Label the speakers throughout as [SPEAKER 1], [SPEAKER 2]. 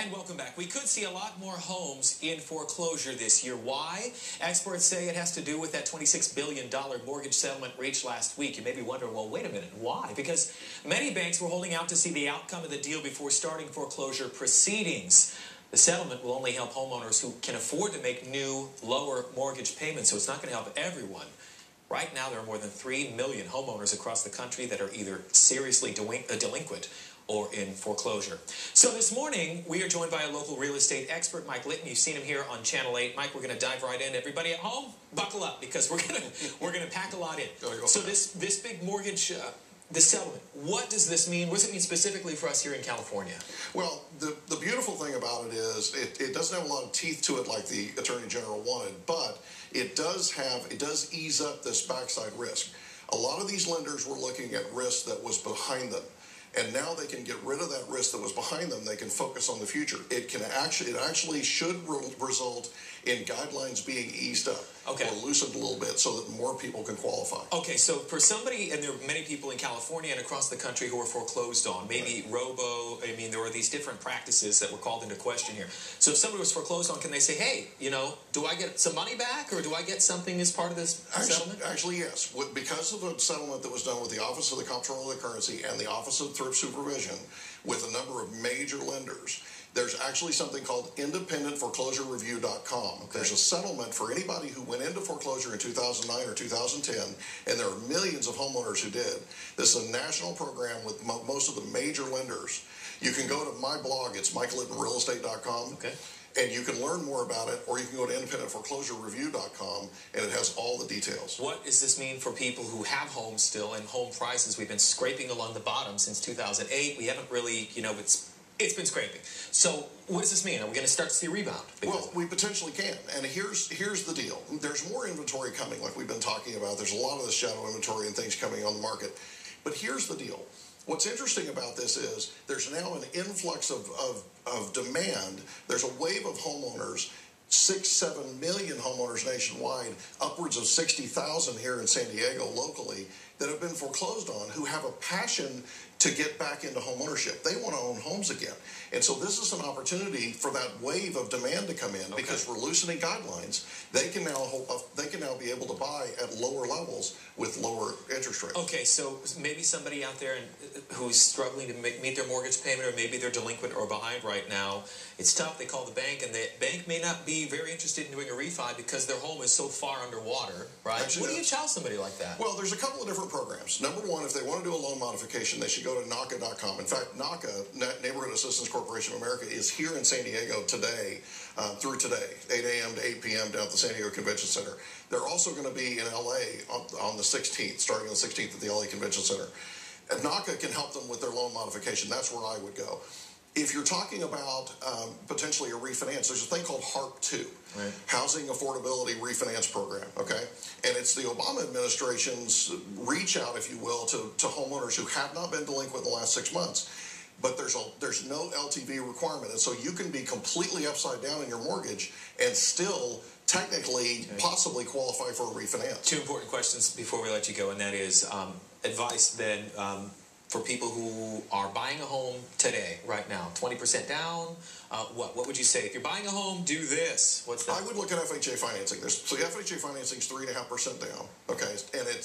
[SPEAKER 1] And welcome back. We could see a lot more homes in foreclosure this year. Why? Experts say it has to do with that $26 billion mortgage settlement reached last week. You may be wondering, well, wait a minute, why? Because many banks were holding out to see the outcome of the deal before starting foreclosure proceedings. The settlement will only help homeowners who can afford to make new, lower mortgage payments, so it's not going to help everyone. Right now, there are more than 3 million homeowners across the country that are either seriously delinquent or in foreclosure. So this morning, we are joined by a local real estate expert, Mike Litton. You've seen him here on Channel 8. Mike, we're going to dive right in. Everybody at home, buckle up, because we're going to pack a lot in. So this big mortgage, the settlement, what does this mean? What does it mean specifically for us here in California?
[SPEAKER 2] Well, the beautiful thing about it is it doesn't have a lot of teeth to it like the Attorney General wanted, but it does ease up this backside risk. A lot of these lenders were looking at risk that was behind them. And now they can get rid of that risk that was behind them. They can focus on the future. It actually should result in guidelines being eased up or loosened a little bit so that more people can qualify.
[SPEAKER 1] Okay, so for somebody, and there are many people in California and across the country who are foreclosed on, maybe there are these different practices that were called into question here. So if somebody was foreclosed on, can they say, hey, do I get some money back or do I get something as part of this settlement?
[SPEAKER 2] Actually, yes. Because of a settlement that was done with the Office of the Comptroller of the Currency and the Office of Thrift Supervision with a number of major lenders, there's actually something called independentforeclosurereview.com. There's a settlement for anybody who went into foreclosure in 2009 or 2010, and there are millions of homeowners who did. This is a national program with most of the major lenders. You can go to my blog, it's michaellittonrealestate.com. And you can learn more about it, or you can go to independentforeclosurereview.com, and it has all the details.
[SPEAKER 1] What does this mean for people who have homes still and home prices? We've been scraping along the bottom since 2008. We haven't really, it's been scraping. So what does this mean? Are we going to start to see a rebound?
[SPEAKER 2] Well, we potentially can. And here's the deal. There's more inventory coming, like we've been talking about. There's a lot of this shadow inventory and things coming on the market. But here's the deal. What's interesting about this is there's now an influx of demand. There's a wave of homeowners, 6-7 million homeowners nationwide, upwards of 60,000 here in San Diego locally, that have been foreclosed on, who have a passion to get back into home ownership. They want to own homes again. And so this is an opportunity for that wave of demand to come in because we're loosening guidelines. They can now be able to buy at lower levels with lower interest rates.
[SPEAKER 1] Okay, so maybe somebody out there who's struggling to meet their mortgage payment, or maybe they're delinquent or behind right now. It's tough. They call the bank, and the bank may not be very interested in doing a refi because their home is so far underwater, right?
[SPEAKER 2] Actually,
[SPEAKER 1] what do you tell somebody like that?
[SPEAKER 2] Well, there's a couple of different programs. Number one, if they want to do a loan modification, they should go to NACA.com. In fact, NACA, Neighborhood Assistance Corporation of America, is here in San Diego today, through today, 8 a.m. to 8 p.m. down at the San Diego Convention Center. They're also going to be in L.A. on the 16th, starting on the 16th at the L.A. Convention Center. And NACA can help them with their loan modification. That's where I would go. If you're talking about potentially a refinance, there's a thing called HARP 2, Housing Affordability Refinance Program, okay? And it's the Obama administration's reach out, if you will, to homeowners who have not been delinquent in the last 6 months. But there's no LTV requirement, and so you can be completely upside down in your mortgage and still technically possibly qualify for a refinance.
[SPEAKER 1] Two important questions before we let you go, and that is advice then for people who are buying a home today, right now, 20% down. What would you say? If you're buying a home, do this. What's that?
[SPEAKER 2] I would look at FHA financing. So the FHA financing is 3.5% down, okay?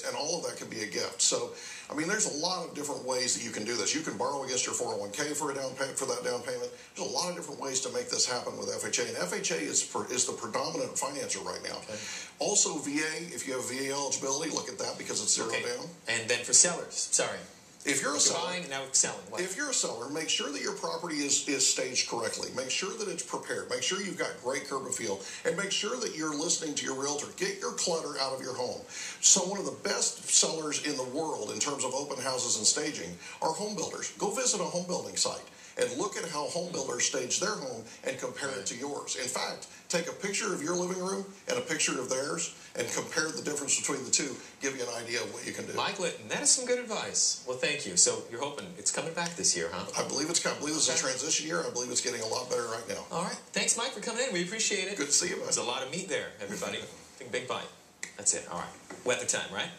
[SPEAKER 2] And all of that can be a gift. So, I mean, there's a lot of different ways that you can do this. You can borrow against your 401k for that down payment. There's a lot of different ways to make this happen with FHA. And FHA is the predominant financer right now. Also, VA, if you have VA eligibility, look at that because it's zero down.
[SPEAKER 1] And then for sellers, sorry.
[SPEAKER 2] If you're a seller,
[SPEAKER 1] buying and now selling.
[SPEAKER 2] If you're a seller, make sure that your property is staged correctly. Make sure that it's prepared. Make sure you've got great curb appeal, and make sure that you're listening to your realtor. Get your clutter out of your home. So one of the best sellers in the world in terms of open houses and staging are home builders. Go visit a home building site and look at how home builders stage their home and compare it to yours. In fact, take a picture of your living room and a picture of theirs and compare the difference between the two, give you an idea of what you can do.
[SPEAKER 1] Mike Litton, that is some good advice. Well, thank you. So you're hoping it's coming back this year, huh?
[SPEAKER 2] I believe it's coming. I believe it's a transition year. I believe it's getting a lot better right now.
[SPEAKER 1] All right. Thanks, Mike, for coming in. We appreciate it.
[SPEAKER 2] Good to see you, bud.
[SPEAKER 1] There's a lot of meat there, everybody. Big bite. That's it. All right. Weather time, right?